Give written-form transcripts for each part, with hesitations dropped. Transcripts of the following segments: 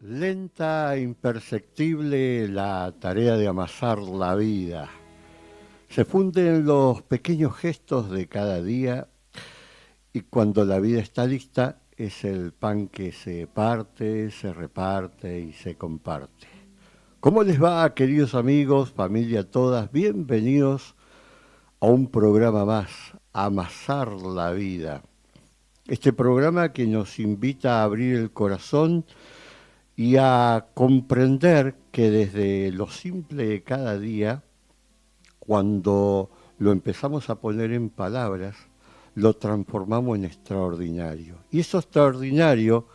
Lenta e imperceptible la tarea de amasar la vida. Se funden los pequeños gestos de cada día y cuando la vida está lista es el pan que se parte, se reparte y se comparte. ¿Cómo les va, queridos amigos, familia todas? Bienvenidos a un programa más, Amasar la Vida. Este programa que nos invita a abrir el corazón y a comprender que desde lo simple de cada día, cuando lo empezamos a poner en palabras, lo transformamos en extraordinario. Y eso extraordinario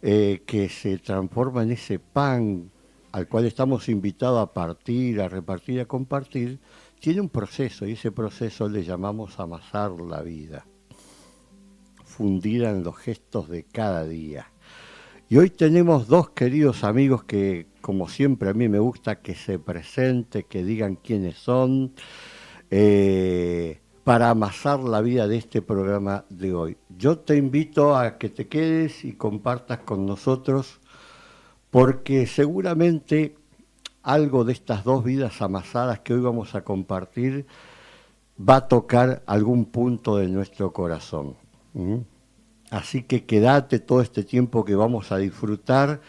que se transforma en ese pan al cual estamos invitados a partir, a repartir, a compartir, tiene un proceso y ese proceso le llamamos amasar la vida, fundida en los gestos de cada día. Y hoy tenemos dos queridos amigos que, como siempre, a mí me gusta que se presenten, que digan quiénes son, para amasar la vida de este programa de hoy. Yo te invito a que te quedes y compartas con nosotros, porque seguramente algo de estas dos vidas amasadas que hoy vamos a compartir va a tocar algún punto de nuestro corazón. Así que quédate todo este tiempo que vamos a disfrutar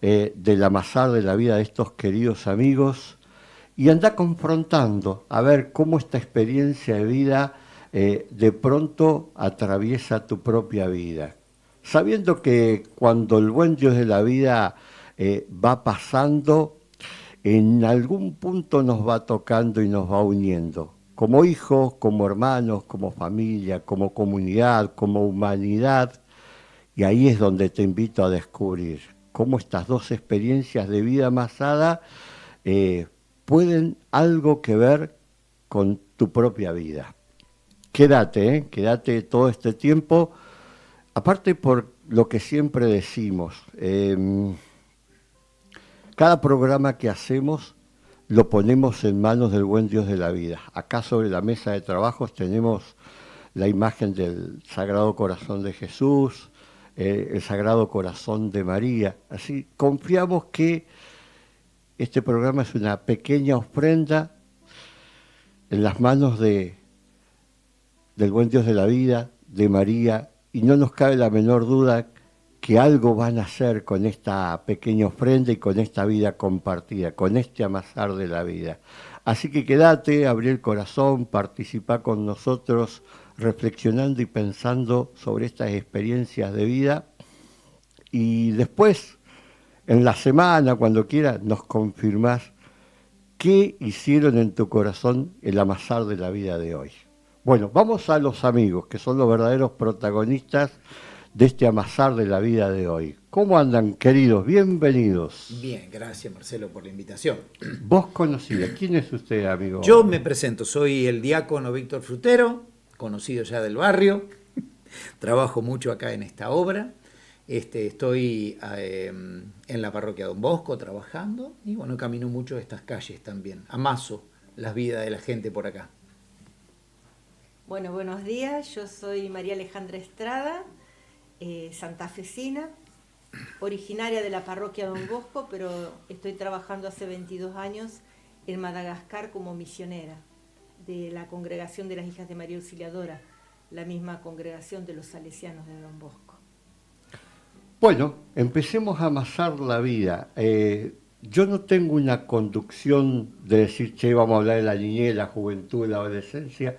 del amasar de la vida de estos queridos amigos y anda confrontando a ver cómo esta experiencia de vida de pronto atraviesa tu propia vida. Sabiendo que cuando el buen Dios de la vida va pasando, en algún punto nos va tocando y nos va uniendo. Como hijos, como hermanos, como familia, como comunidad, como humanidad. Y ahí es donde te invito a descubrir cómo estas dos experiencias de vida amasada pueden algo que ver con tu propia vida. Quédate todo este tiempo. Aparte por lo que siempre decimos, cada programa que hacemos lo ponemos en manos del buen Dios de la vida. Acá sobre la mesa de trabajos tenemos la imagen del Sagrado Corazón de Jesús, el Sagrado Corazón de María. Así confiamos que este programa es una pequeña ofrenda en las manos del buen Dios de la vida, de María, y no nos cabe la menor duda que algo van a hacer con esta pequeña ofrenda y con esta vida compartida, con este amasar de la vida. Así que quédate, abrí el corazón, participa con nosotros, reflexionando y pensando sobre estas experiencias de vida. Y después, en la semana, cuando quieras, nos confirmás qué hicieron en tu corazón el amasar de la vida de hoy. Bueno, vamos a los amigos, que son los verdaderos protagonistas de este amasar de la vida de hoy. ¿Cómo andan, queridos? Bienvenidos. Bien, gracias Marcelo por la invitación. ¿Vos conocías? ¿Quién es usted, amigo? Yo me presento, soy el diácono Víctor Frutero, conocido ya del barrio. Trabajo mucho acá en esta obra. Estoy en la parroquia Don Bosco trabajando y bueno, camino mucho estas calles también. Amaso las vidas de la gente por acá. Bueno, buenos días. Yo soy María Alejandra Estrada, santafesina, originaria de la parroquia Don Bosco, pero estoy trabajando hace 22 años en Madagascar como misionera de la Congregación de las Hijas de María Auxiliadora, la misma congregación de los salesianos de Don Bosco. Bueno, empecemos a amasar la vida. Yo no tengo una conducción de decir, che, vamos a hablar de la niñez, la juventud, la adolescencia.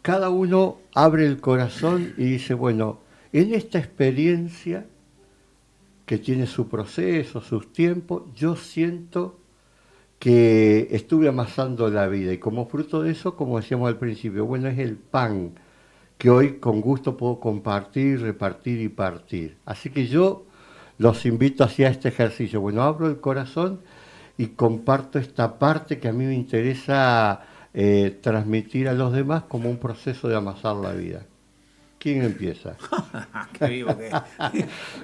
Cada uno abre el corazón y dice, bueno, en esta experiencia que tiene su proceso, sus tiempos, yo siento que estuve amasando la vida y como fruto de eso, como decíamos al principio, bueno, es el pan que hoy con gusto puedo compartir, repartir y partir. Así que yo los invito hacia este ejercicio. Bueno, abro el corazón y comparto esta parte que a mí me interesa transmitir a los demás como un proceso de amasar la vida. ¿Quién empieza? Qué vivo que es.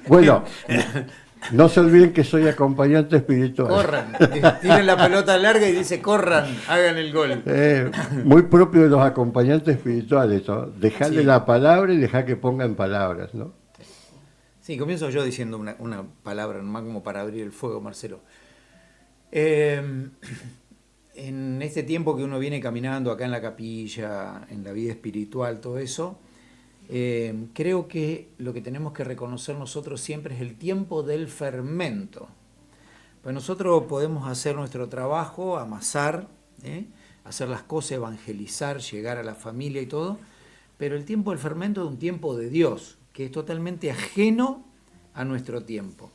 Bueno, no se olviden que soy acompañante espiritual. Corran, tienen la pelota larga y dice corran, hagan el gol. Muy propio de los acompañantes espirituales, ¿no? Dejarle Sí. la palabra y dejar que pongan palabras, ¿no? Sí, comienzo yo diciendo una palabra nomás como para abrir el fuego, Marcelo. En este tiempo que uno viene caminando acá en la capilla, en la vida espiritual, todo eso, creo que lo que tenemos que reconocer nosotros siempre es el tiempo del fermento. Pues nosotros podemos hacer nuestro trabajo, amasar, hacer las cosas, evangelizar, llegar a la familia y todo, pero el tiempo del fermento es un tiempo de Dios, que es totalmente ajeno a nuestro tiempo.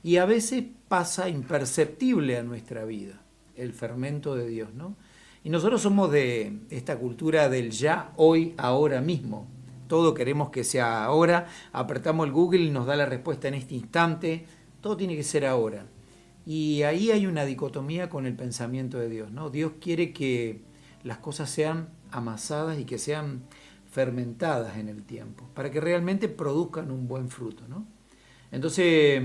Y a veces pasa imperceptible a nuestra vida, el fermento de Dios, ¿no? Y nosotros somos de esta cultura del ya, hoy, ahora mismo. Todo queremos que sea ahora, apretamos el Google y nos da la respuesta en este instante, todo tiene que ser ahora. Y ahí hay una dicotomía con el pensamiento de Dios, ¿no? Dios quiere que las cosas sean amasadas y que sean fermentadas en el tiempo, para que realmente produzcan un buen fruto, ¿no? Entonces,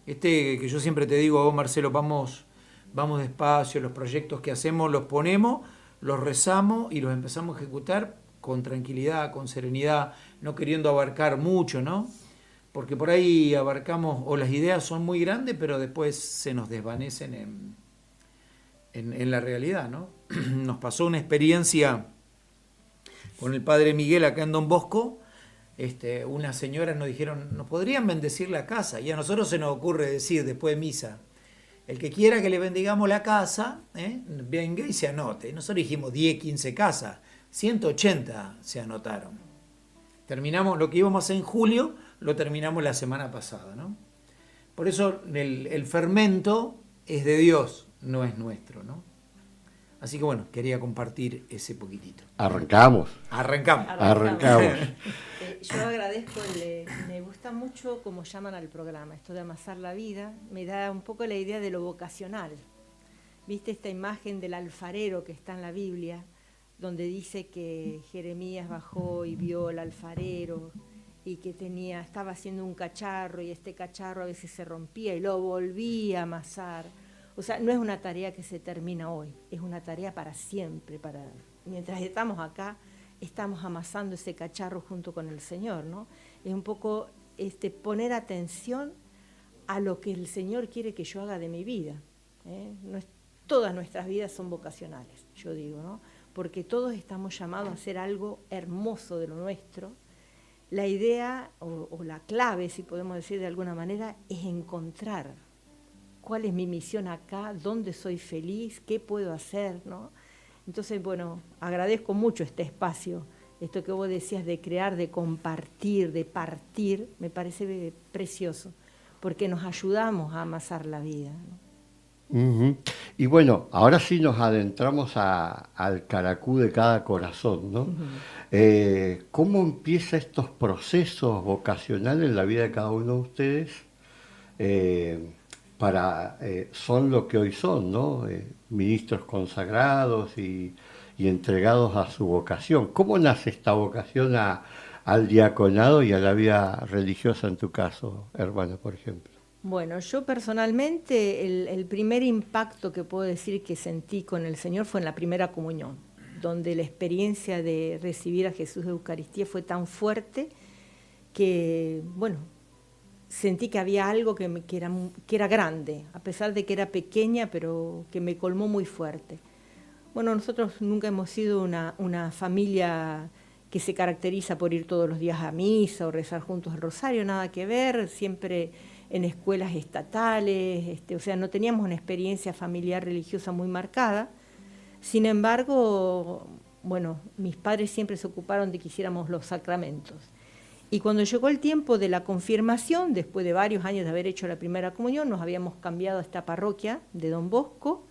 que yo siempre te digo, oh Marcelo, vamos despacio, los proyectos que hacemos los ponemos, los rezamos y los empezamos a ejecutar con tranquilidad, con serenidad, no queriendo abarcar mucho, ¿no? Porque por ahí abarcamos, o las ideas son muy grandes, pero después se nos desvanecen en la realidad, ¿no? Nos pasó una experiencia con el padre Miguel acá en Don Bosco. Unas señoras nos dijeron, ¿nos podrían bendecir la casa? Y a nosotros se nos ocurre decir después de misa, el que quiera que le bendigamos la casa, venga y se anote. Y nosotros dijimos 10, 15 casas, 180 se anotaron. Terminamos lo que íbamos a hacer en julio, lo terminamos la semana pasada, ¿no? Por eso el fermento es de Dios, no es nuestro, ¿no? Así que bueno, quería compartir ese poquitito. Arrancamos. Yo agradezco, me gusta mucho cómo llaman al programa, esto de amasar la vida, me da un poco la idea de lo vocacional. ¿Viste esta imagen del alfarero que está en la Biblia, donde dice que Jeremías bajó y vio al alfarero y que estaba haciendo un cacharro y este cacharro a veces se rompía y lo volvía a amasar? O sea, no es una tarea que se termina hoy, es una tarea para siempre. Mientras estamos acá, estamos amasando ese cacharro junto con el Señor, ¿no? Es un poco poner atención a lo que el Señor quiere que yo haga de mi vida. Todas nuestras vidas son vocacionales, yo digo, ¿no? Porque todos estamos llamados a hacer algo hermoso de lo nuestro. La idea o la clave, si podemos decir de alguna manera, es encontrar cuál es mi misión acá, dónde soy feliz, qué puedo hacer, ¿no? Entonces, bueno, agradezco mucho este espacio, esto que vos decías de crear, de compartir, de partir, me parece precioso, porque nos ayudamos a amasar la vida, ¿no? Uh-huh. Y bueno, ahora sí nos adentramos al caracú de cada corazón, ¿no? Uh-huh. ¿Cómo empieza estos procesos vocacionales en la vida de cada uno de ustedes? Son lo que hoy son, ¿no? Ministros consagrados y entregados a su vocación. ¿Cómo nace esta vocación al diaconado y a la vida religiosa en tu caso, hermana, por ejemplo? Bueno, yo personalmente el primer impacto que puedo decir que sentí con el Señor fue en la primera comunión, donde la experiencia de recibir a Jesús de Eucaristía fue tan fuerte que, bueno, sentí que había algo que era grande, a pesar de que era pequeña, pero que me colmó muy fuerte. Bueno, nosotros nunca hemos sido una familia que se caracteriza por ir todos los días a misa o rezar juntos el rosario, nada que ver, siempre en escuelas estatales, o sea, no teníamos una experiencia familiar religiosa muy marcada. Sin embargo, bueno, mis padres siempre se ocuparon de que hiciéramos los sacramentos. Y cuando llegó el tiempo de la confirmación, después de varios años de haber hecho la primera comunión, nos habíamos cambiado a esta parroquia de Don Bosco,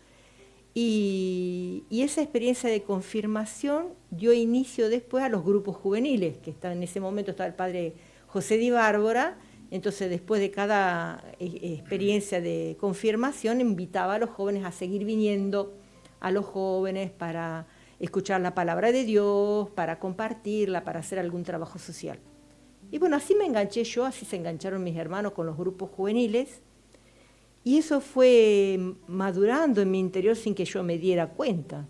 y esa experiencia de confirmación dio inicio después a los grupos juveniles, que en ese momento estaba el padre José Di Bárbara. Entonces, después de cada experiencia de confirmación, invitaba a los jóvenes a seguir viniendo a los jóvenes para escuchar la palabra de Dios, para compartirla, para hacer algún trabajo social. Y bueno, así me enganché yo, así se engancharon mis hermanos con los grupos juveniles, y eso fue madurando en mi interior sin que yo me diera cuenta,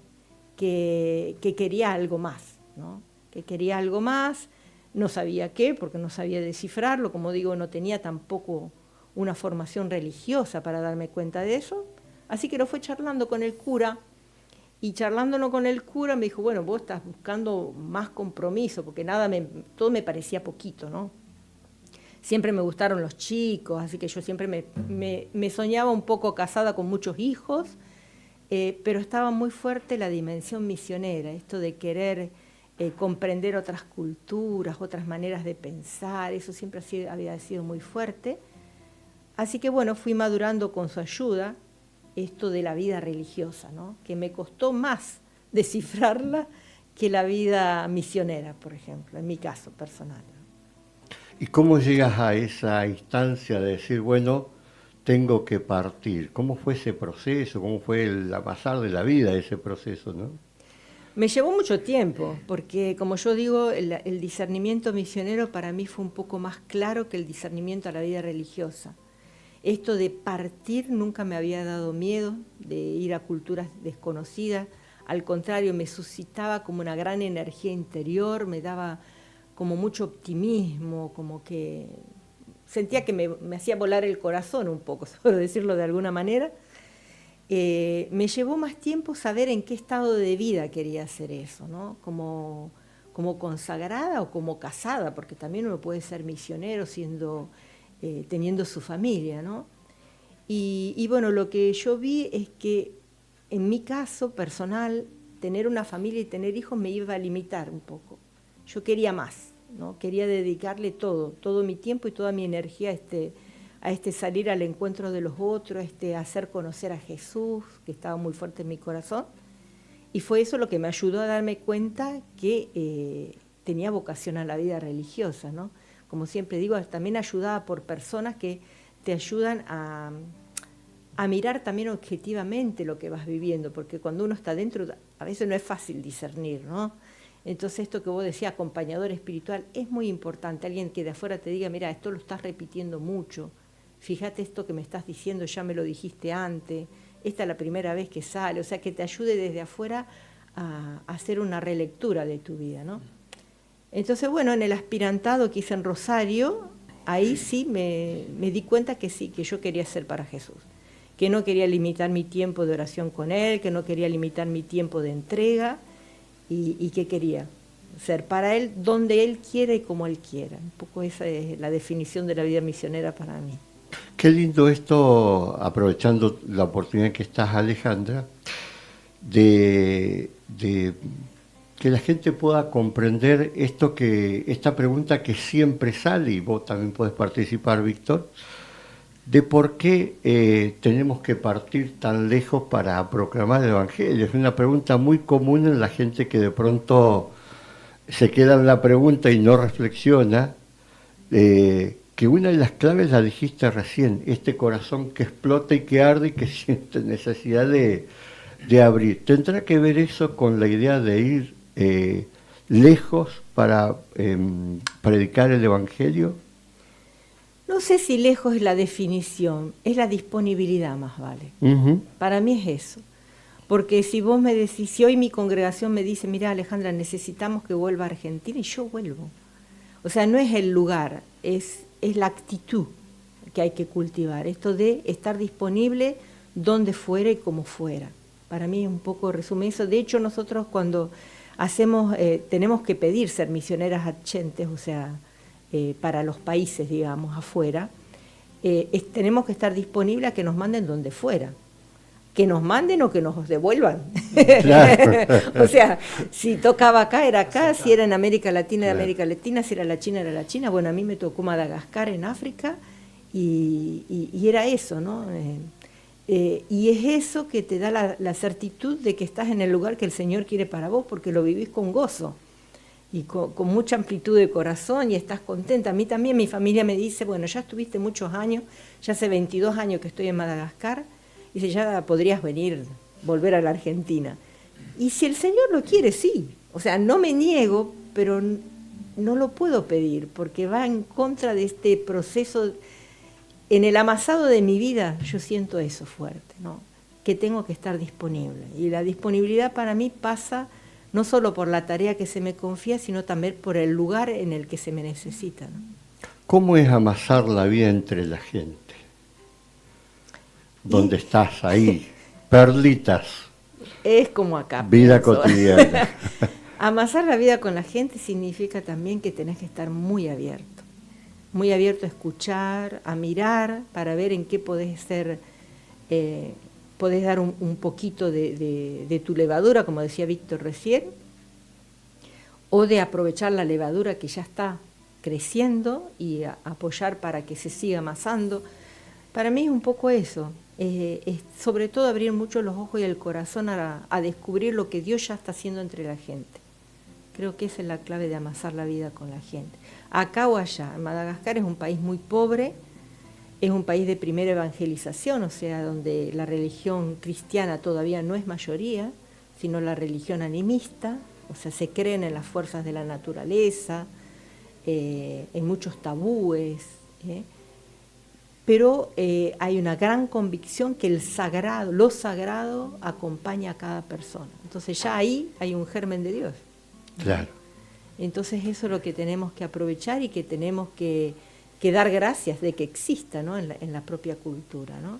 que quería algo más, ¿no? Que quería algo más. no sabía qué, porque no sabía descifrarlo, como digo, no tenía tampoco una formación religiosa para darme cuenta de eso, así que lo fue charlando con el cura, y charlándolo con el cura me dijo, bueno, vos estás buscando más compromiso, porque todo me parecía poquito, ¿no? Siempre me gustaron los chicos, así que yo siempre me soñaba un poco casada con muchos hijos, pero estaba muy fuerte la dimensión misionera, esto de querer comprender otras culturas, otras maneras de pensar, eso siempre había sido muy fuerte. Así que bueno, fui madurando con su ayuda esto de la vida religiosa, ¿no? Que me costó más descifrarla que la vida misionera, por ejemplo, en mi caso personal. ¿Y cómo llegas a esa instancia de decir, bueno, tengo que partir? ¿Cómo fue ese proceso? ¿Cómo fue el pasar de la vida ese proceso, no? Me llevó mucho tiempo, porque como yo digo, el discernimiento misionero para mí fue un poco más claro que el discernimiento a la vida religiosa. Esto de partir nunca me había dado miedo, de ir a culturas desconocidas, al contrario, me suscitaba como una gran energía interior, me daba como mucho optimismo, como que sentía que me hacía volar el corazón un poco, por decirlo de alguna manera. Me llevó más tiempo saber en qué estado de vida quería hacer eso, ¿no? Como consagrada o como casada, porque también uno puede ser misionero teniendo su familia, ¿no? Y bueno, lo que yo vi es que en mi caso personal, tener una familia y tener hijos me iba a limitar un poco. Yo quería más, ¿no? Quería dedicarle todo mi tiempo y toda mi energía a salir al encuentro de los otros, a hacer conocer a Jesús, que estaba muy fuerte en mi corazón. Y fue eso lo que me ayudó a darme cuenta que tenía vocación a la vida religiosa, ¿no? Como siempre digo, también ayudada por personas que te ayudan a mirar también objetivamente lo que vas viviendo, porque cuando uno está dentro, a veces no es fácil discernir, ¿no? Entonces esto que vos decías, acompañador espiritual, es muy importante. Alguien que de afuera te diga, mira, esto lo estás repitiendo mucho, fíjate esto que me estás diciendo, ya me lo dijiste antes, esta es la primera vez que sale, o sea, que te ayude desde afuera a hacer una relectura de tu vida, ¿no? Entonces, bueno, en el aspirantado que hice en Rosario, ahí sí me di cuenta que sí, que yo quería ser para Jesús, que no quería limitar mi tiempo de oración con Él, que no quería limitar mi tiempo de entrega, y que quería ser para Él donde Él quiera y como Él quiera. Un poco esa es la definición de la vida misionera para mí. Qué lindo esto, aprovechando la oportunidad que estás, Alejandra, de que la gente pueda comprender esta pregunta que siempre sale, y vos también podés participar, Víctor, de por qué tenemos que partir tan lejos para proclamar el Evangelio. Es una pregunta muy común en la gente que de pronto se queda en la pregunta y no reflexiona, que una de las claves la dijiste recién, este corazón que explota y que arde y que siente necesidad de abrir. ¿Tendrá que ver eso con la idea de ir lejos para predicar el Evangelio? No sé si lejos es la definición, es la disponibilidad más vale. Para mí es eso. Porque si vos me decís, si hoy mi congregación me dice, mira Alejandra, necesitamos que vuelva a Argentina, y yo vuelvo. O sea, no es el lugar, es la actitud que hay que cultivar, esto de estar disponible donde fuera y como fuera. Para mí es un poco resumen eso. De hecho, nosotros cuando tenemos que pedir ser misioneras agentes, o sea, para los países, digamos, afuera, tenemos que estar disponibles a que nos manden donde fuera. Que nos manden o que nos devuelvan. Claro. O sea, si tocaba acá, era acá, si era en América Latina, era América Latina, si era la China, era la China. Bueno, a mí me tocó Madagascar en África y era eso, ¿no? Y es eso que te da la certitud de que estás en el lugar que el Señor quiere para vos, porque lo vivís con gozo y con mucha amplitud de corazón y estás contenta. A mí también mi familia me dice, bueno, ya estuviste muchos años, ya hace 22 años que estoy en Madagascar, dice, ya podrías volver a la Argentina. Y si el Señor lo quiere, sí. O sea, no me niego, pero no lo puedo pedir, porque va en contra de este proceso. En el amasado de mi vida yo siento eso fuerte, ¿no? Que tengo que estar disponible. Y la disponibilidad para mí pasa no solo por la tarea que se me confía, sino también por el lugar en el que se me necesita, ¿no? ¿Cómo es amasar la vida entre la gente? ¿Dónde estás ahí? Perlitas. Es como acá. Vida pienso. cotidiana. Amasar la vida con la gente significa también que tenés que estar muy abierto a escuchar, a mirar, para ver en qué podés ser, podés dar un poquito de tu levadura, como decía Víctor recién, o de aprovechar la levadura que ya está creciendo y apoyar para que se siga amasando. Para mí es un poco eso, es sobre todo abrir mucho los ojos y el corazón a descubrir lo que Dios ya está haciendo entre la gente. Creo que esa es la clave de amasar la vida con la gente. Acá o allá, Madagascar es un país muy pobre, es un país de primera evangelización, o sea, donde la religión cristiana todavía no es mayoría, sino la religión animista, o sea, se creen en las fuerzas de la naturaleza, en muchos tabúes, pero hay una gran convicción que lo sagrado acompaña a cada persona. Entonces ya ahí hay un germen de Dios. Claro. Entonces eso es lo que tenemos que aprovechar y que tenemos que dar gracias de que exista, ¿no? en la propia cultura, ¿no?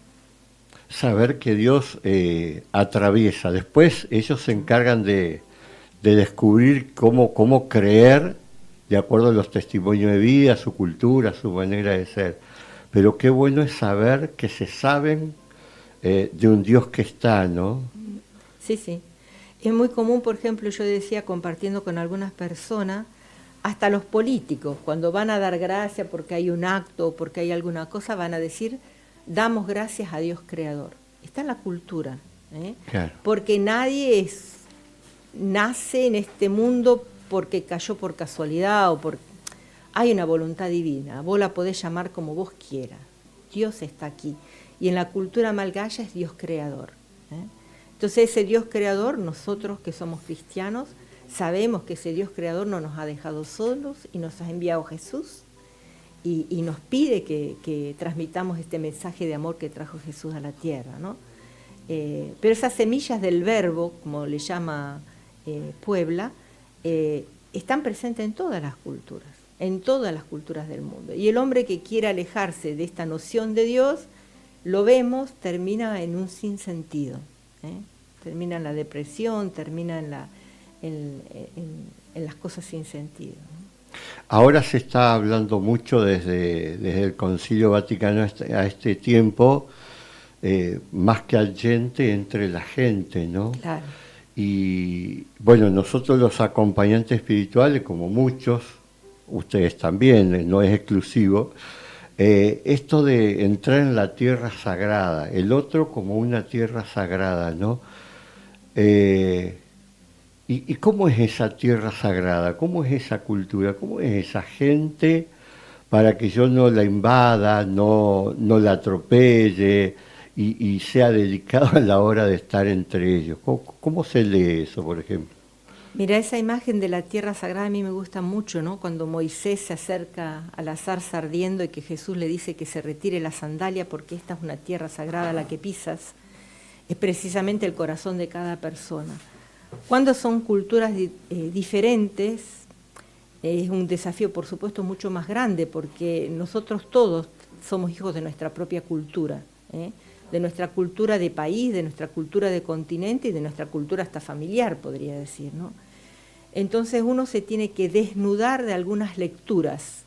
Saber que Dios atraviesa. Después ellos se encargan de descubrir cómo creer de acuerdo a los testimonios de vida, su cultura, su manera de ser. Pero qué bueno es saber que se saben de un Dios que está, ¿no? Sí, sí. Es muy común, por ejemplo, yo decía, compartiendo con algunas personas, hasta los políticos, cuando van a dar gracias porque hay un acto o porque hay alguna cosa, van a decir, damos gracias a Dios Creador. Está en la cultura, Claro. Porque nadie nace en este mundo porque cayó por casualidad o porque hay una voluntad divina. Vos la podés llamar como vos quieras. Dios está aquí. Y en la cultura malgaya es Dios Creador. Entonces ese Dios Creador, nosotros que somos cristianos, sabemos que ese Dios Creador no nos ha dejado solos y nos ha enviado Jesús y nos pide que transmitamos este mensaje de amor que trajo Jesús a la tierra, ¿no? Pero esas semillas del verbo, como le llama Puebla, están presentes en todas las culturas del mundo. Y el hombre que quiere alejarse de esta noción de Dios, lo vemos, termina en un sinsentido, termina en la depresión, termina en las cosas sin sentido. Ahora se está hablando mucho desde el Concilio Vaticano a este tiempo, más que allente entre la gente, ¿no? Claro. Y bueno, nosotros los acompañantes espirituales, como muchos, ustedes también, no es exclusivo, esto de entrar en la tierra sagrada, el otro como una tierra sagrada, ¿no? ¿Y cómo es esa tierra sagrada? ¿Cómo es esa cultura? ¿Cómo es esa gente para que yo no la invada, no la atropelle y sea delicado a la hora de estar entre ellos? ¿Cómo se lee eso, por ejemplo? Mira, esa imagen de la tierra sagrada a mí me gusta mucho, ¿no? Cuando Moisés se acerca a la zarza ardiendo y que Jesús le dice que se retire la sandalia porque esta es una tierra sagrada la que pisas, es precisamente el corazón de cada persona. Cuando son culturas diferentes, es un desafío, por supuesto, mucho más grande, porque nosotros todos somos hijos de nuestra propia cultura, de nuestra cultura de país, de nuestra cultura de continente y de nuestra cultura hasta familiar, podría decir, ¿no? Entonces uno se tiene que desnudar de algunas lecturas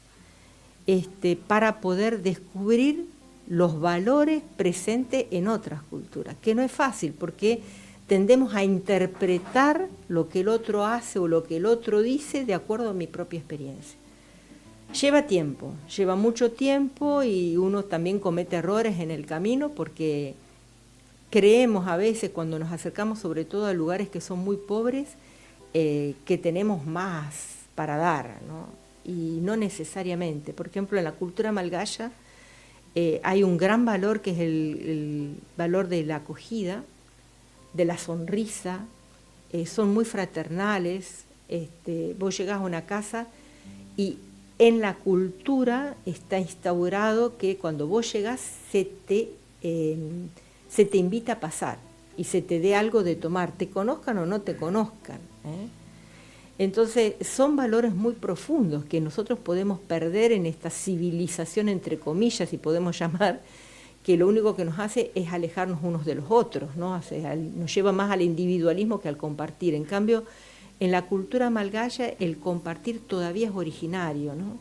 para poder descubrir los valores presentes en otras culturas, que no es fácil, porque tendemos a interpretar lo que el otro hace o lo que el otro dice de acuerdo a mi propia experiencia. Lleva tiempo, lleva mucho tiempo y uno también comete errores en el camino porque creemos a veces cuando nos acercamos sobre todo a lugares que son muy pobres que tenemos más para dar, ¿no? Y no necesariamente. Por ejemplo, en la cultura malgaya hay un gran valor que es el valor de la acogida, de la sonrisa, son muy fraternales. Vos llegás a una casa y en la cultura está instaurado que cuando vos llegás se te invita a pasar. y se te dé algo de tomar, te conozcan o no te conozcan. Entonces son valores muy profundos que nosotros podemos perder en esta civilización, entre comillas, si podemos llamar, que lo único que nos hace es alejarnos unos de los otros, ¿no? O sea, nos lleva más al individualismo que al compartir. En cambio, en la cultura malgaya el compartir todavía es originario, ¿no?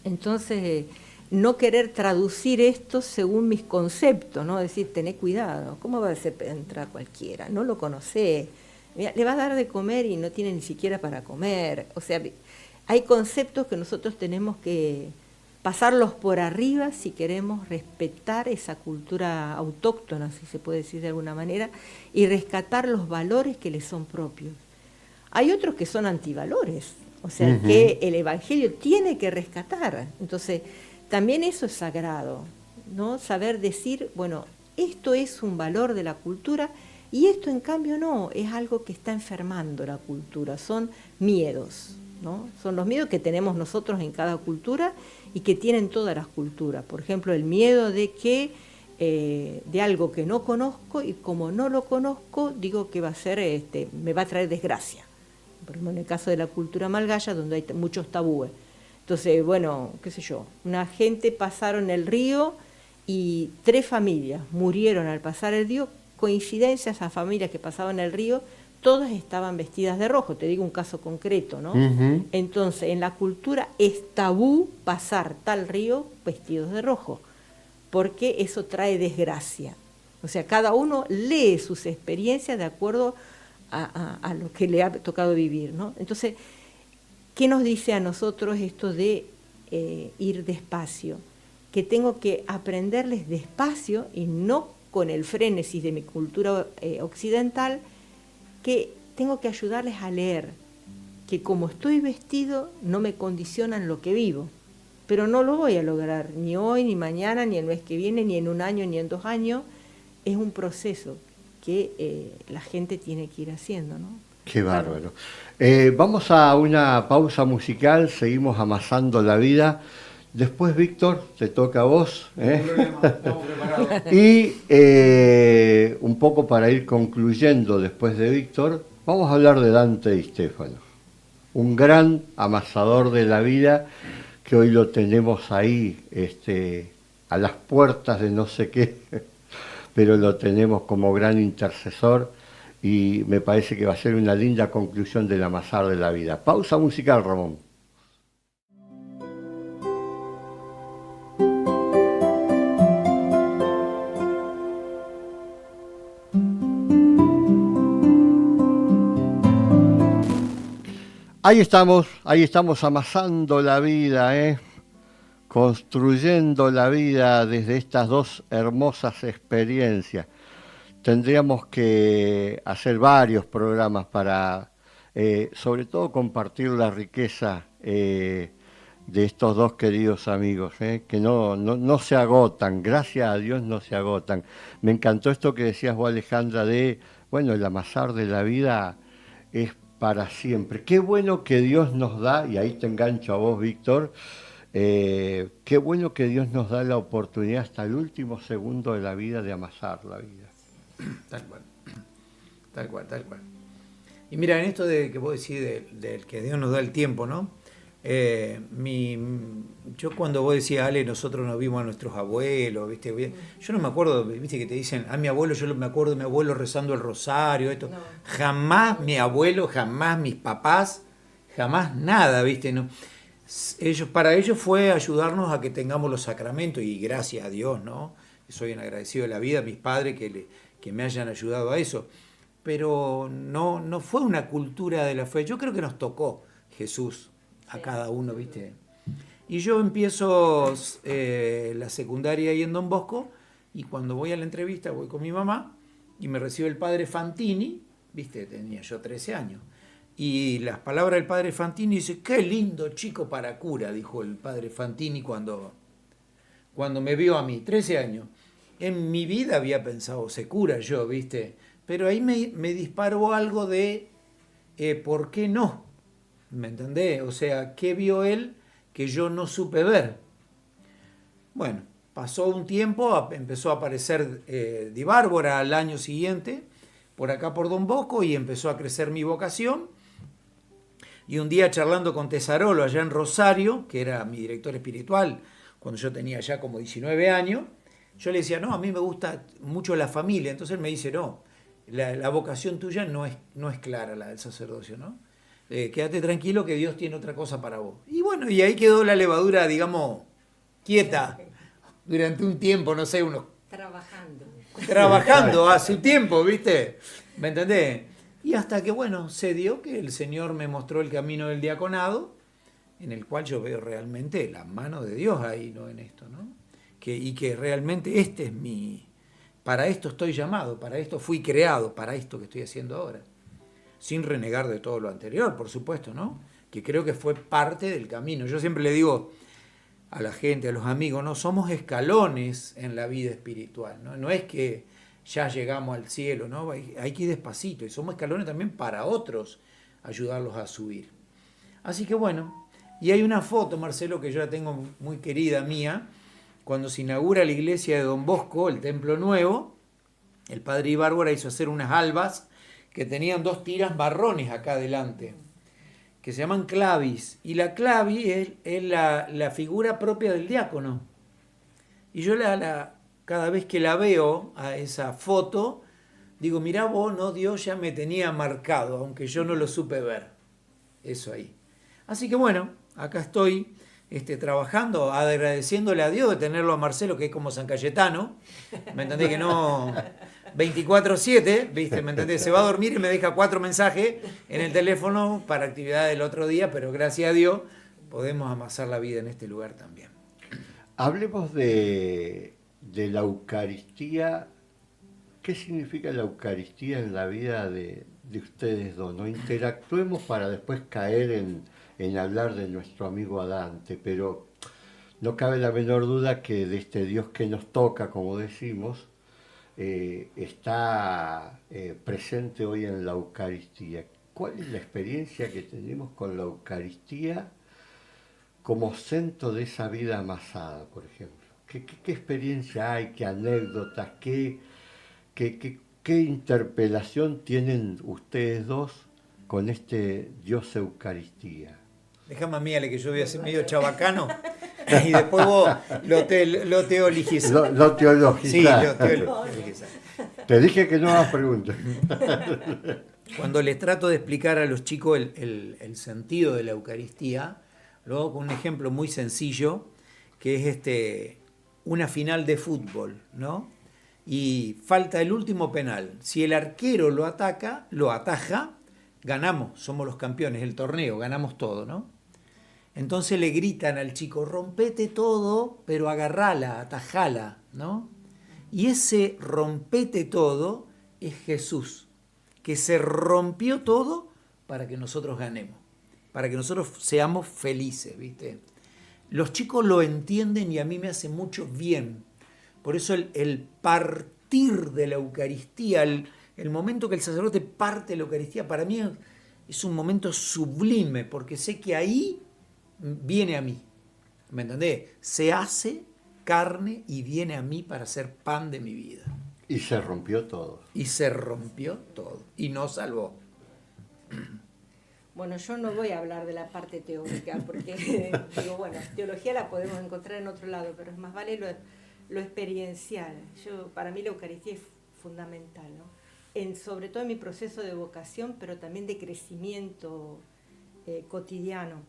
Entonces, no querer traducir esto según mis conceptos, ¿no? Decir, tené cuidado, ¿cómo va a ser entrar cualquiera? No lo conocés, le va a dar de comer y no tiene ni siquiera para comer. O sea, hay conceptos que nosotros tenemos que pasarlos por arriba si queremos respetar esa cultura autóctona, si se puede decir de alguna manera, y rescatar los valores que les son propios. Hay otros que son antivalores, o sea, que el Evangelio tiene que rescatar. Entonces, también eso es sagrado, ¿no? Saber decir, bueno, esto es un valor de la cultura y esto en cambio no, es algo que está enfermando la cultura, son miedos, ¿no? Son los miedos que tenemos nosotros en cada cultura y que tienen todas las culturas. Por ejemplo, el miedo de que de algo que no conozco, y como no lo conozco, digo que va a ser, me va a traer desgracia. Por ejemplo, en el caso de la cultura malgaya, donde hay muchos tabúes. Entonces, bueno, qué sé yo, una gente pasaron el río y 3 familias murieron al pasar el río. Coincidencia, esas familias que pasaban el río, todas estaban vestidas de rojo, te digo un caso concreto, ¿no? Entonces, en la cultura es tabú pasar tal río vestidos de rojo, porque eso trae desgracia. O sea, cada uno lee sus experiencias de acuerdo a lo que le ha tocado vivir, ¿no? Entonces, ¿qué nos dice a nosotros esto de ir despacio? Que tengo que aprenderles despacio y no con el frénesis de mi cultura occidental, que tengo que ayudarles a leer, que como estoy vestido no me condicionan lo que vivo, pero no lo voy a lograr ni hoy, ni mañana, ni el mes que viene, ni en un año, ni en 2 años. Es un proceso que la gente tiene que ir haciendo, ¿no? Qué bárbaro. Vamos a una pausa musical, seguimos amasando la vida. Después, Víctor, te toca a vos. No problema, estamos preparados. Y un poco para ir concluyendo después de Víctor, vamos a hablar de Dante Di Stefano, un gran amasador de la vida que hoy lo tenemos ahí a las puertas de no sé qué, pero lo tenemos como gran intercesor y me parece que va a ser una linda conclusión del amasar de la vida. Pausa musical, Ramón. Ahí estamos amasando la vida, construyendo la vida desde estas 2 hermosas experiencias. Tendríamos que hacer varios programas para, sobre todo, compartir la riqueza de estos 2 queridos amigos, que no se agotan, gracias a Dios no se agotan. Me encantó esto que decías vos, Alejandra, de, bueno, el amasar de la vida es para siempre. Qué bueno que Dios nos da, y ahí te engancho a vos, Víctor, qué bueno que Dios nos da la oportunidad hasta el último segundo de la vida de amasar la vida. Tal cual, tal cual, tal cual. Y mira, en esto de que vos decís del que Dios nos da el tiempo, ¿no? Yo cuando vos decías, Ale, nosotros nos vimos a nuestros abuelos, ¿viste? Yo no me acuerdo, ¿viste? Que te dicen, a mi abuelo, yo me acuerdo de mi abuelo rezando el rosario, esto. No. Jamás mi abuelo, jamás mis papás, jamás nada, ¿viste? No. Para ellos fue ayudarnos a que tengamos los sacramentos y gracias a Dios, ¿no? Soy un agradecido de la vida, mis padres que me hayan ayudado a eso. Pero no fue una cultura de la fe. Yo creo que nos tocó Jesús a cada uno, ¿viste? Y yo empiezo la secundaria ahí en Don Bosco y cuando voy a la entrevista voy con mi mamá y me recibe el padre Fantini, ¿viste? Tenía yo 13 años. Y las palabras del padre Fantini dice, qué lindo chico para cura, dijo el padre Fantini cuando me vio a mí, 13 años. En mi vida había pensado, se cura yo, ¿viste? Pero ahí me disparó algo de, ¿por qué no? ¿Me entendés? O sea, ¿qué vio él que yo no supe ver? Bueno, pasó un tiempo, empezó a aparecer Di Bárbara al año siguiente, por acá por Don Bosco, y empezó a crecer mi vocación. Y un día charlando con Tesarolo allá en Rosario, que era mi director espiritual, cuando yo tenía ya como 19 años, yo le decía, no, a mí me gusta mucho la familia. Entonces él me dice, no, la vocación tuya no es clara, la del sacerdocio, ¿no? Quédate tranquilo que Dios tiene otra cosa para vos. Y bueno, y ahí quedó la levadura, digamos, quieta durante un tiempo, no sé, trabajando a su tiempo, ¿viste? ¿Me entendés? Y hasta que, bueno, se dio que el Señor me mostró el camino del diaconado, en el cual yo veo realmente la mano de Dios ahí, ¿no? En esto, ¿no? Y que realmente para esto estoy llamado, para esto fui creado, para esto que estoy haciendo ahora. Sin renegar de todo lo anterior, por supuesto, ¿no? Que creo que fue parte del camino. Yo siempre le digo a la gente, a los amigos, no somos escalones en la vida espiritual, ¿no? No es que ya llegamos al cielo, ¿no? Hay que ir despacito, y somos escalones también para otros, ayudarlos a subir. Así que bueno, y hay una foto, Marcelo, que yo la tengo muy querida mía, cuando se inaugura la iglesia de Don Bosco, el templo nuevo, el padre Ibárbara hizo hacer unas albas que tenían 2 tiras marrones acá adelante, que se llaman clavis, y la clavis es la figura propia del diácono. Y yo cada vez que la veo a esa foto, digo, mirá vos, no, Dios ya me tenía marcado, aunque yo no lo supe ver. Eso ahí. Así que bueno, acá estoy trabajando, agradeciéndole a Dios de tenerlo a Marcelo, que es como San Cayetano, ¿me entendés? Que no 24/7, ¿viste? ¿Me entendés? Se va a dormir y me deja 4 mensajes en el teléfono para actividad del otro día, pero gracias a Dios podemos amasar la vida en este lugar también. Hablemos de la Eucaristía. ¿Qué significa la Eucaristía en la vida de ustedes dos? ¿No? Interactuemos para después caer en hablar de nuestro amigo Adante, pero no cabe la menor duda que de este Dios que nos toca, como decimos, está presente hoy en la Eucaristía. ¿Cuál es la experiencia que tenemos con la Eucaristía como centro de esa vida amasada, por ejemplo? ¿Qué experiencia hay? ¿Qué anécdotas? ¿Qué interpelación tienen ustedes dos con este Dios Eucaristía? Déjame a mí, Ale, que yo voy a ser medio chabacano y después vos lo teologizás. Lo teologizás. Sí, lo teologizás. Te dije que no hagas preguntas. Cuando les trato de explicar a los chicos el sentido de la Eucaristía, lo hago con un ejemplo muy sencillo, que es una final de fútbol, ¿no? Y falta el último penal. Si el arquero lo ataja, ganamos, somos los campeones del torneo, ganamos todo, ¿no? Entonces le gritan al chico, rompete todo, pero agarrala, atajala, ¿no? Y ese rompete todo es Jesús, que se rompió todo para que nosotros ganemos, para que nosotros seamos felices, ¿viste? Los chicos lo entienden y a mí me hace mucho bien. Por eso el partir de la Eucaristía, el momento que el sacerdote parte la Eucaristía, para mí es un momento sublime, porque sé que ahí viene a mí, ¿me entendés? Se hace carne y viene a mí para ser pan de mi vida. Y se rompió todo. Y se rompió todo, y nos salvó. Bueno, yo no voy a hablar de la parte teórica, porque digo, bueno, teología la podemos encontrar en otro lado, pero es más vale lo experiencial. Para mí la Eucaristía es fundamental, ¿no? Sobre todo en mi proceso de vocación, pero también de crecimiento cotidiano.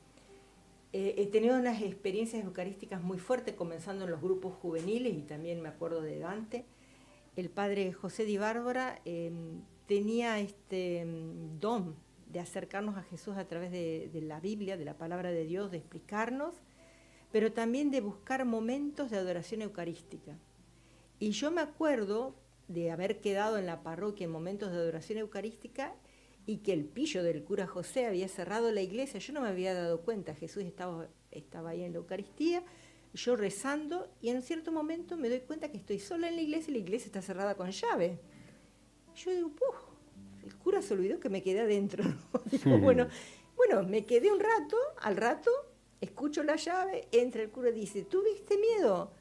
He tenido unas experiencias eucarísticas muy fuertes, comenzando en los grupos juveniles, y también me acuerdo de Dante. El padre José Di Bárbara tenía este don de acercarnos a Jesús a través de la Biblia, de la palabra de Dios, de explicarnos, pero también de buscar momentos de adoración eucarística. Y yo me acuerdo de haber quedado en la parroquia en momentos de adoración eucarística y que el pillo del cura José había cerrado la iglesia. Yo no me había dado cuenta, Jesús estaba ahí en la Eucaristía, yo rezando, y en un cierto momento me doy cuenta que estoy sola en la iglesia y la iglesia está cerrada con llave. Yo digo, el cura se olvidó que me quedé adentro, ¿no? Digo, bueno, me quedé un rato, al rato escucho la llave, entra el cura y dice, ¿tuviste miedo?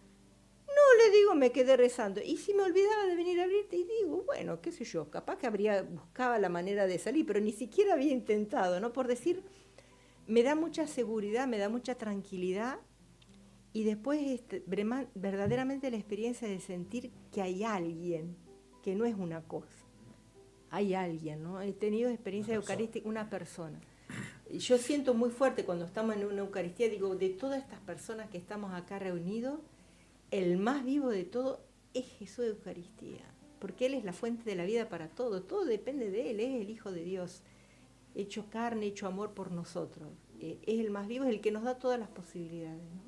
le digo, me quedé rezando. Y si me olvidaba de venir a abrirte, y digo, bueno, qué sé yo, capaz que buscaba la manera de salir, pero ni siquiera había intentado, ¿no? Por decir, me da mucha seguridad, me da mucha tranquilidad, y después verdaderamente la experiencia de sentir que hay alguien, que no es una cosa, hay alguien, ¿no? He tenido experiencia eucarística, una persona. Yo siento muy fuerte cuando estamos en una Eucaristía, digo, de todas estas personas que estamos acá reunidos, el más vivo de todo es Jesús de Eucaristía, porque Él es la fuente de la vida para todo depende de Él, es el Hijo de Dios, hecho carne, hecho amor por nosotros, es el más vivo, es el que nos da todas las posibilidades, ¿no?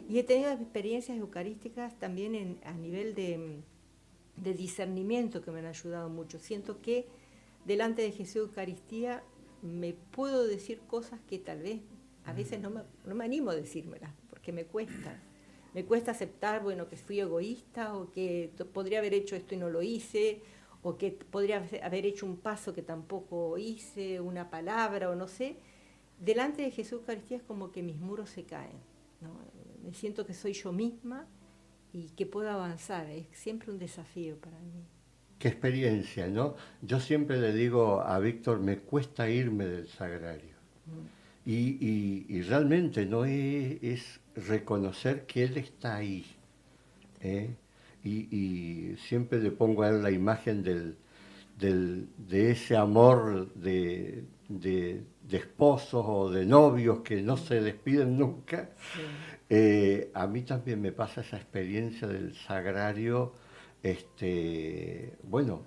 Y he tenido experiencias eucarísticas también a nivel de discernimiento que me han ayudado mucho. Siento que delante de Jesús de Eucaristía me puedo decir cosas que tal vez a veces no me animo a decírmelas, porque me cuesta. Me cuesta aceptar, bueno, que fui egoísta, o que podría haber hecho esto y no lo hice, o que podría haber hecho un paso que tampoco hice, una palabra, o no sé. Delante de Jesús Eucaristía es como que mis muros se caen, ¿no? Me siento que soy yo misma y que puedo avanzar. Es siempre un desafío para mí. Qué experiencia, ¿no? Yo siempre le digo a Víctor, me cuesta irme del sagrario. Y realmente no es reconocer que Él está ahí, ¿eh? Y siempre le pongo a él la imagen de ese amor de esposos o de novios que no se despiden nunca. A mí también me pasa esa experiencia del sagrario. Bueno,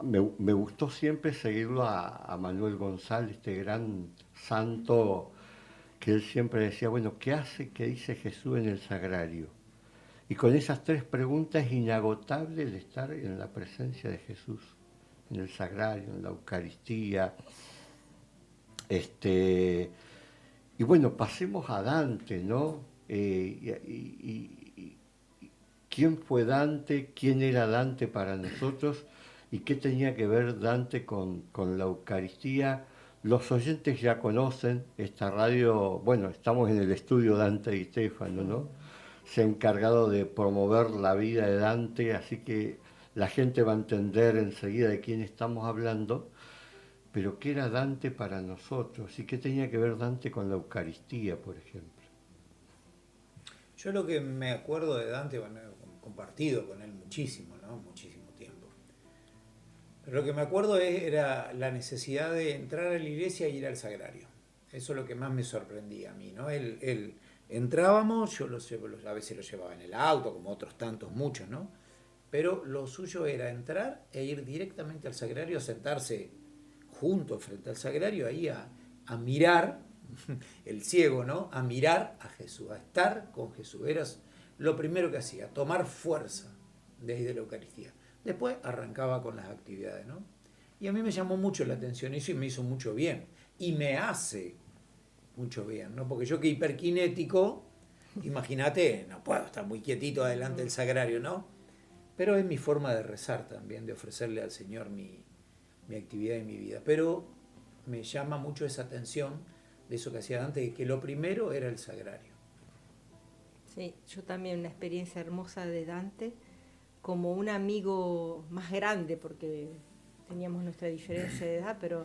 me gustó siempre seguirlo a Manuel González, este gran santo, que él siempre decía, bueno, ¿qué hace, qué dice Jesús en el sagrario? Y con esas tres preguntas es inagotable el estar en la presencia de Jesús, en el sagrario, en la Eucaristía. Y bueno, pasemos a Dante, ¿no? ¿Quién fue Dante? ¿Quién era Dante para nosotros? ¿Y qué tenía que ver Dante con la Eucaristía? Los oyentes ya conocen esta radio, bueno, estamos en el estudio Dante y Stefano, ¿no? Se ha encargado de promover la vida de Dante, así que la gente va a entender enseguida de quién estamos hablando, pero ¿qué era Dante para nosotros? ¿Y qué tenía que ver Dante con la Eucaristía, por ejemplo? Yo lo que me acuerdo de Dante, bueno, he compartido con él muchísimo, ¿no? Muchísimo tiempo. Pero lo que me acuerdo era la necesidad de entrar a la iglesia e ir al sagrario. Eso es lo que más me sorprendía a mí, ¿no? Él entrábamos, yo a veces lo llevaba en el auto, como otros tantos, muchos, ¿no? Pero lo suyo era entrar e ir directamente al sagrario, a sentarse junto frente al sagrario, ahí a mirar, el ciego, ¿no? A mirar a Jesús, a estar con Jesús. Era lo primero que hacía, tomar fuerza de ahí de la Eucaristía. Después arrancaba con las actividades, ¿no? Y a mí me llamó mucho la atención eso y me hizo mucho bien. Y me hace mucho bien, ¿no? Porque yo que hiperkinético, imagínate, no puedo estar muy quietito adelante del sagrario, ¿no? Pero es mi forma de rezar también, de ofrecerle al Señor mi actividad y mi vida. Pero me llama mucho esa atención de eso que hacía antes, que lo primero era el sagrario. Sí, yo también una experiencia hermosa de Dante, como un amigo más grande, porque teníamos nuestra diferencia de edad, pero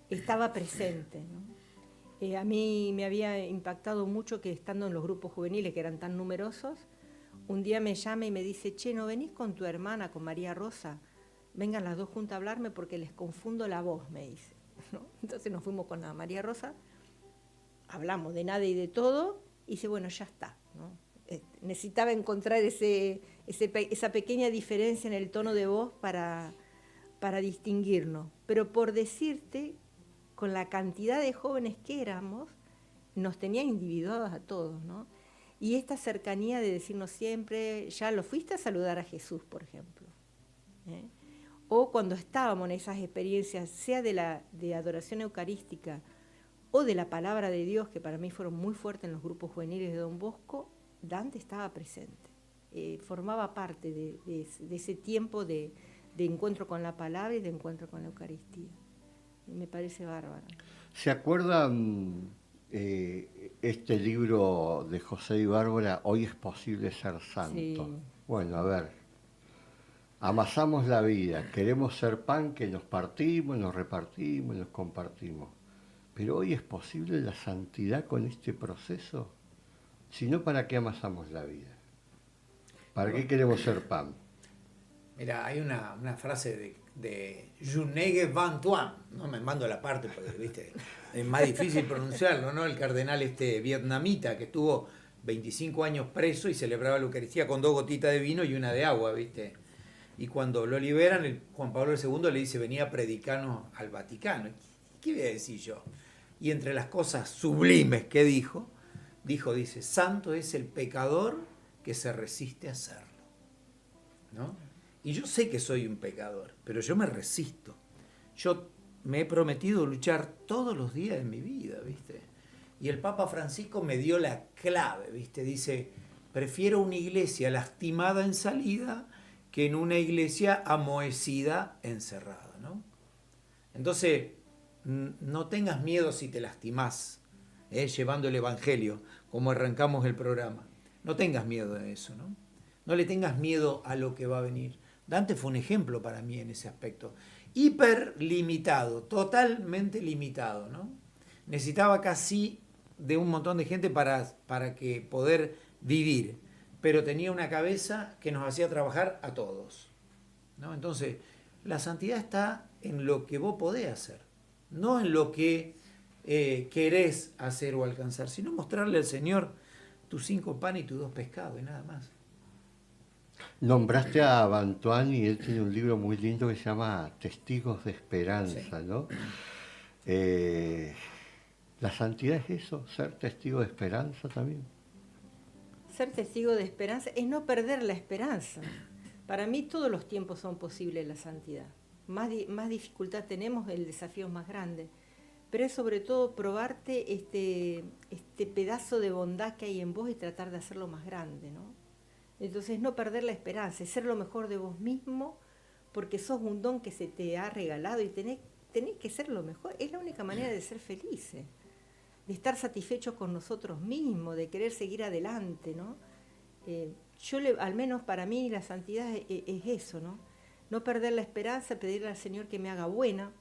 estaba presente, ¿no? A mí me había impactado mucho que estando en los grupos juveniles, que eran tan numerosos, un día me llama y me dice, che, ¿no venís con tu hermana, con María Rosa? Vengan las dos juntas a hablarme porque les confundo la voz, me dice, ¿no? Entonces nos fuimos con la María Rosa, hablamos de nada y de todo, y dice, bueno, ya está, ¿no? Necesitaba encontrar esa pequeña diferencia en el tono de voz para distinguirnos. Pero por decirte, con la cantidad de jóvenes que éramos, nos tenía individuados a todos, ¿no? Y esta cercanía de decirnos siempre, ya lo fuiste a saludar a Jesús, por ejemplo, ¿eh? O cuando estábamos en esas experiencias, sea de adoración eucarística o de la palabra de Dios, que para mí fueron muy fuertes en los grupos juveniles de Don Bosco, Dante estaba presente, formaba parte de ese tiempo de encuentro con la palabra y de encuentro con la Eucaristía. Y me parece bárbaro. ¿Se acuerdan este libro de José y Bárbara, Hoy es posible ser santo. Sí. Bueno, a ver, amasamos la vida, queremos ser pan que nos partimos, nos repartimos, nos compartimos. Pero hoy es posible la santidad con este proceso. Si no, ¿para qué amasamos la vida? ¿Para qué queremos ser pan? Mira, hay una frase de Junege Van Tuan, no me mando la parte porque, viste, es más difícil pronunciarlo, ¿no? El cardenal vietnamita que estuvo 25 años preso y celebraba la Eucaristía con 2 gotitas de vino y una de agua, viste. Y cuando lo liberan, Juan Pablo II le dice, venía a predicarnos al Vaticano. ¿Qué voy a decir yo? Y entre las cosas sublimes que dice, santo es el pecador que se resiste a serlo, ¿no? Y yo sé que soy un pecador, pero yo me resisto. Yo me he prometido luchar todos los días de mi vida, ¿viste? Y el Papa Francisco me dio la clave, ¿viste? Dice, prefiero una iglesia lastimada en salida que en una iglesia amohecida encerrada, ¿no? Entonces, no tengas miedo si te lastimás, llevando el Evangelio, como arrancamos el programa. No tengas miedo de eso, ¿no? No le tengas miedo a lo que va a venir. Dante fue un ejemplo para mí en ese aspecto. Hiper limitado, totalmente limitado, ¿no? Necesitaba casi de un montón de gente para que poder vivir, pero tenía una cabeza que nos hacía trabajar a todos, ¿no? Entonces, la santidad está en lo que vos podés hacer, no en lo que querés hacer o alcanzar, sino mostrarle al Señor tus 5 panes y tus 2 pescados y nada más. Nombraste a Bantuán y él tiene un libro muy lindo que se llama Testigos de Esperanza, Sí. ¿no? ¿La santidad es eso? ¿Ser testigo de esperanza también? Ser testigo de esperanza es no perder la esperanza. Para mí todos los tiempos son posibles la santidad. Más dificultad tenemos, el desafío es más grande. Pero es sobre todo probarte este pedazo de bondad que hay en vos y tratar de hacerlo más grande, ¿no? Entonces no perder la esperanza, es ser lo mejor de vos mismo, porque sos un don que se te ha regalado y tenés que ser lo mejor. Es la única manera de ser felices, de estar satisfechos con nosotros mismos, de querer seguir adelante, ¿no? Al menos para mí la santidad es eso, ¿no? No perder la esperanza, pedirle al Señor que me haga buena,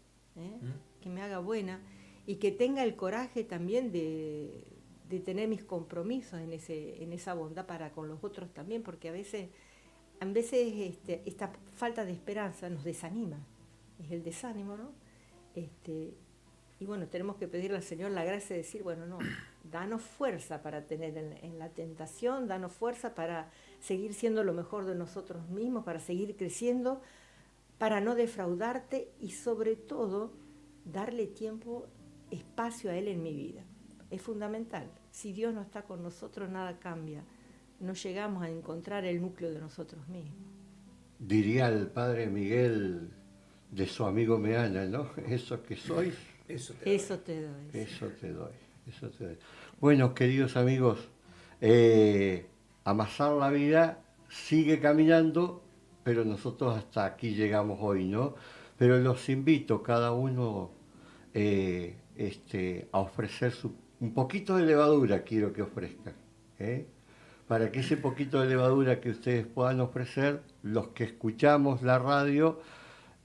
que me haga buena, y que tenga el coraje también de tener mis compromisos en esa bondad para con los otros también, porque a veces esta falta de esperanza nos desanima, es el desánimo, ¿no? Y bueno, tenemos que pedirle al Señor la gracia de decir, bueno, no, danos fuerza para tener en la tentación, danos fuerza para seguir siendo lo mejor de nosotros mismos, para seguir creciendo, para no defraudarte y sobre todo darle tiempo, espacio a Él en mi vida. Es fundamental. Si Dios no está con nosotros, nada cambia. No llegamos a encontrar el núcleo de nosotros mismos. Diría el padre Miguel de su amigo Meana, ¿no? Eso que sois, Eso te doy. Eso te doy. eso te doy, eso te doy. Bueno, queridos amigos, amasar la vida sigue caminando, pero nosotros hasta aquí llegamos hoy, ¿no? Pero los invito cada uno a ofrecer un poquito de levadura, quiero que ofrezcan, para que ese poquito de levadura que ustedes puedan ofrecer, los que escuchamos la radio,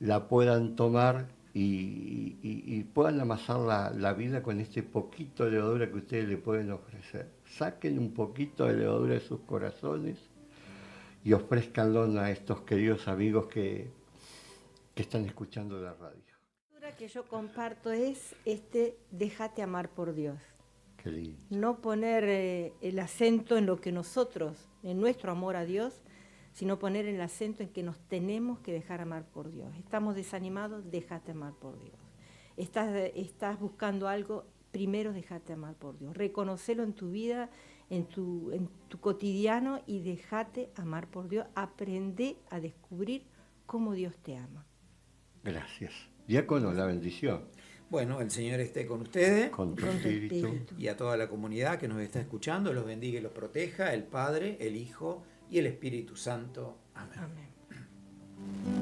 la puedan tomar y puedan amasar la vida con este poquito de levadura que ustedes le pueden ofrecer. Saquen un poquito de levadura de sus corazones y ofrézcanlo a estos queridos amigos que están escuchando la radio. La lectura que yo comparto es déjate amar por Dios. Qué lindo. No poner el acento en lo que nosotros, en nuestro amor a Dios, sino poner el acento en que nos tenemos que dejar amar por Dios. Estamos desanimados, déjate amar por Dios. Estás buscando algo, primero déjate amar por Dios. Reconocelo en tu vida, en tu cotidiano y déjate amar por Dios. Aprende a descubrir cómo Dios te ama. Gracias. Diácono, la bendición. Bueno, el Señor esté con ustedes Con tu Con tu espíritu. espíritu. y a toda la comunidad que nos está escuchando, los bendiga y los proteja, el Padre, el Hijo y el Espíritu Santo. Amén. Amén.